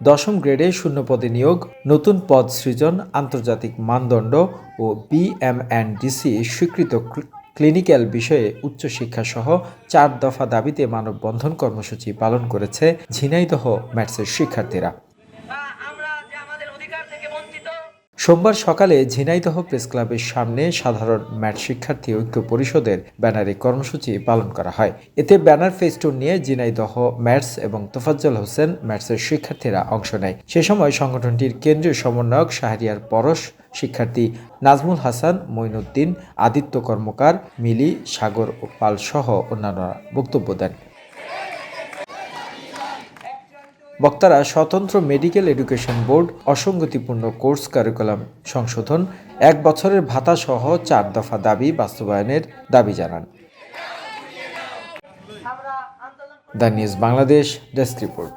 দশম গ্রেডে শূন্য পদে নিয়োগ, নতুন পদ সৃজন, আন্তর্জাতিক মানদণ্ড ও বিএমএনডিসি স্বীকৃত ক্লিনিক্যাল বিষয়ে উচ্চশিক্ষাসহ 4 দফা দাবিতে মানববন্ধন কর্মসূচি পালন করেছে ঝিনাইদহ ম্যাটসের শিক্ষার্থীরা। সোমবার সকালে ঝিনাইদহ প্রেসক্লাবের সামনে সাধারণ ম্যাট শিক্ষার্থী ঐক্য পরিষদের ব্যানারে কর্মসূচি পালন করা হয়। এতে ব্যানার ফেস্টুন নিয়ে ঝিনাইদহ ম্যাটস এবং তোফাজ্জল হোসেন ম্যাটসের শিক্ষার্থীরা অংশ নেয়। সে সময় সংগঠনটির কেন্দ্রীয় সমন্বয়ক শাহরিয়ার পরশ, শিক্ষার্থী নাজমুল হাসান, মঈনুদ্দিন, আদিত্য কর্মকার, মিলি, সাগর পাল সহ অন্যান্যরা বক্তব্য দেন। বক্তারা স্বতন্ত্র মেডিকেল এডুকেশন বোর্ড, অসঙ্গতিপূর্ণ কোর্স কারিকুলাম সংশোধন, 1 বছরের ভাতা সহ 4 দফা দাবি বাস্তবায়নের দাবি জানান। The news Bangladesh desk report.